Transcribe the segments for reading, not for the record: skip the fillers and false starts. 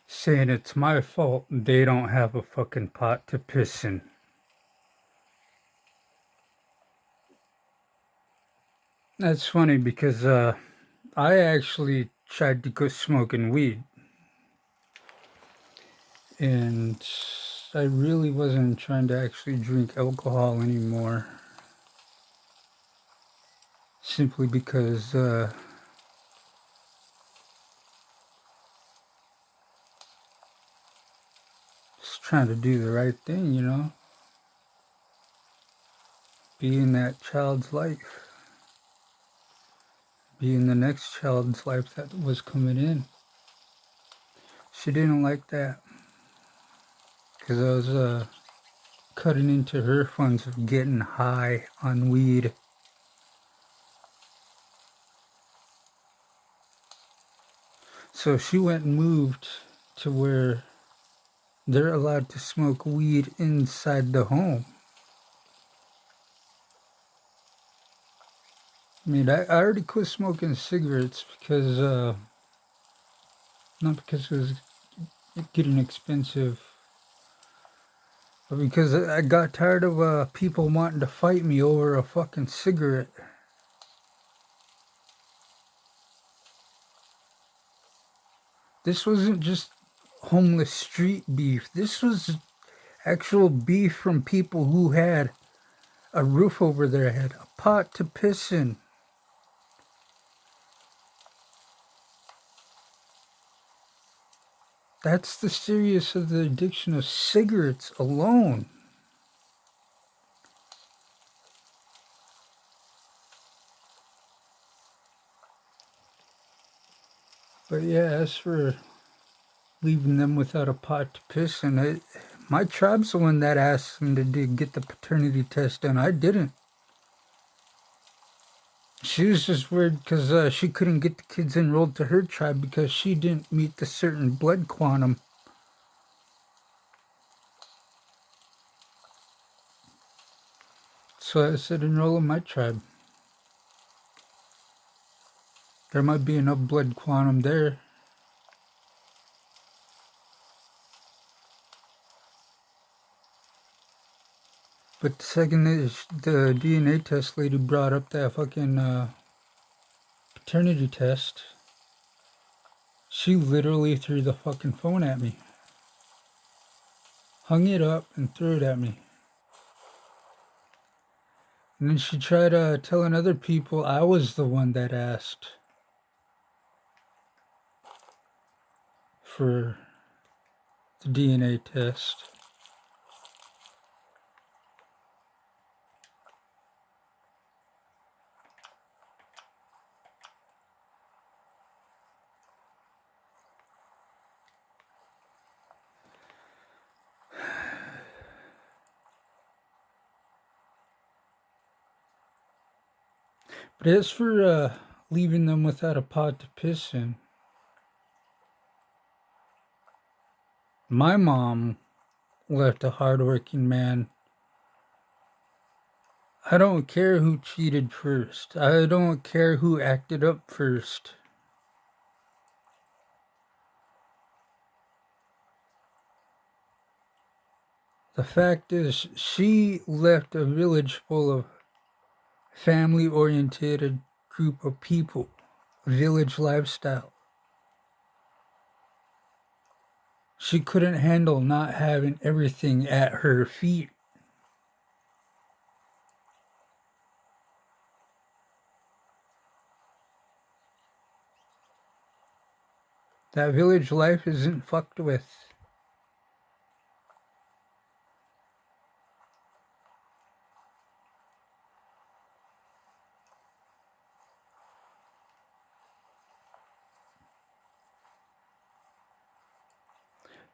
Saying it's my fault they don't have a fucking pot to piss in. That's funny because I actually tried to quit smoking weed, and I really wasn't trying to actually drink alcohol anymore, simply because just trying to do the right thing, be in that child's life, be in the next child's life that was coming in. She didn't like that because I was cutting into her funds of getting high on weed. So she went and moved to where they're allowed to smoke weed inside the home. I mean, I already quit smoking cigarettes because, not because it was getting expensive, but because I got tired of people wanting to fight me over a fucking cigarette. This wasn't just homeless street beef. This was actual beef from people who had a roof over their head, a pot to piss in. That's the serious of the addiction of cigarettes alone. But yeah, as for leaving them without a pot to piss in, my tribe's the one that asked them to get the paternity test done. I didn't. She was just weird because she couldn't get the kids enrolled to her tribe because she didn't meet the certain blood quantum. So I said, enroll in my tribe. There might be enough blood quantum there. But the second the DNA test lady brought up that fucking paternity test, she literally threw the fucking phone at me. Hung it up and threw it at me. And then she tried telling other people I was the one that asked for the DNA test. But as for leaving them without a pot to piss in, my mom left a hardworking man. I don't care who cheated first. I don't care who acted up first. The fact is, she left a village full of family-oriented group of people, village lifestyle. She couldn't handle not having everything at her feet. That village life isn't fucked with.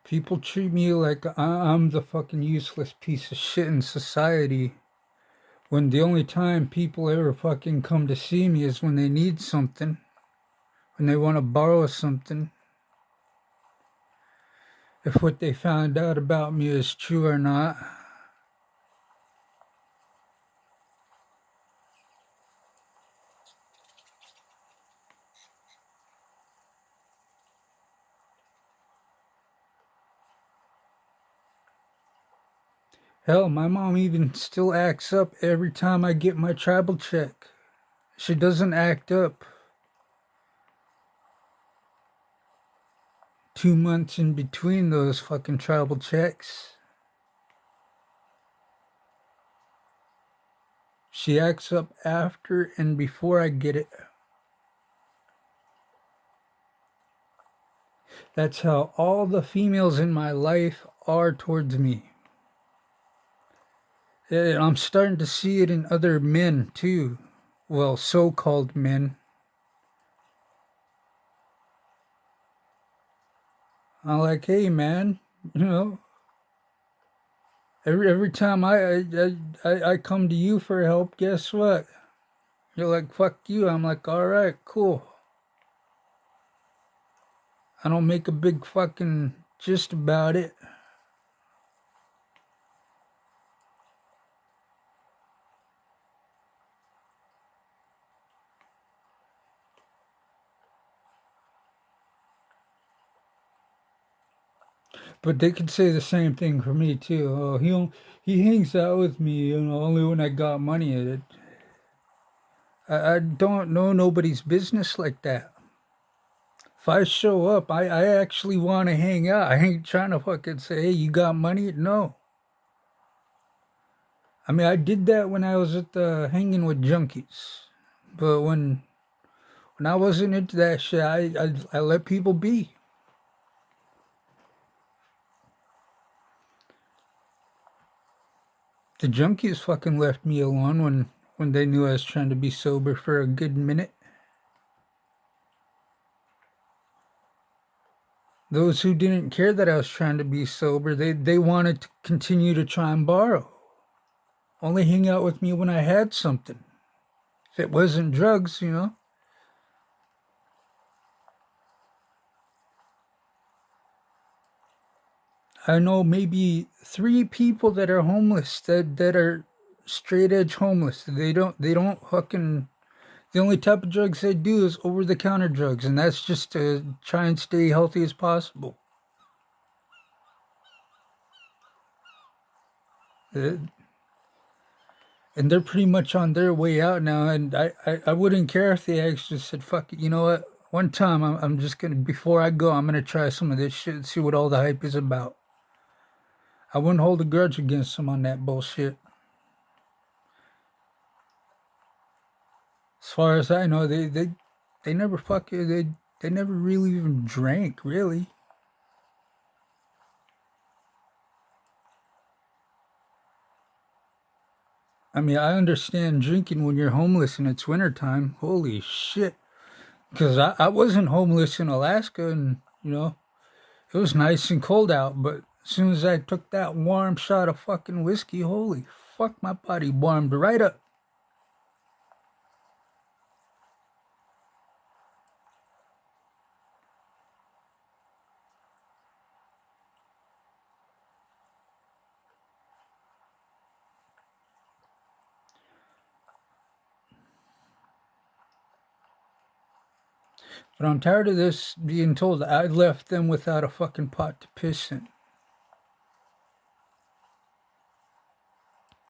People treat me like I'm the fucking useless piece of shit in society, when the only time people ever fucking come to see me is when they need something, when they want to borrow something. If what they found out about me is true or not. Hell, my mom even still acts up every time I get my tribal check. She doesn't act up 2 months in between those fucking tribal checks. She acts up after and before I get it. That's how all the females in my life are towards me. And I'm starting to see it in other men too. Well, so-called men. I'm like, hey man, you know, every time I come to you for help, guess what? You're like, fuck you. I'm like, all right, cool. I don't make a big fucking gist about it. But they could say the same thing for me too. Oh, he hangs out with me, you know, only when I got money. I don't know nobody's business like that. If I show up, I actually want to hang out. I ain't trying to fucking say, hey, you got money? No. I mean, I did that when I was at the hanging with junkies. But when I wasn't into that shit, I let people be. The junkies fucking left me alone when they knew I was trying to be sober for a good minute. Those who didn't care that I was trying to be sober, they wanted to continue to try and borrow. Only hang out with me when I had something. If it wasn't drugs, you know. I know maybe 3 people that are homeless that are straight edge homeless. They don't fucking the only type of drugs they do is over the counter drugs, and that's just to try and stay healthy as possible. Uh, and they're pretty much on their way out now. And I wouldn't care if they actually said, fuck it, you know what? One time I'm just gonna, before I go, I'm gonna try some of this shit and see what all the hype is about. I wouldn't hold a grudge against them on that bullshit. As far as I know, they never fucking, they never really even drank, really. I mean, I understand drinking when you're homeless and it's wintertime. Holy shit. Because I wasn't homeless in Alaska, and, you know, it was nice and cold out, but as soon as I took that warm shot of fucking whiskey, holy fuck, my body warmed right up. But I'm tired of this being told I left them without a fucking pot to piss in.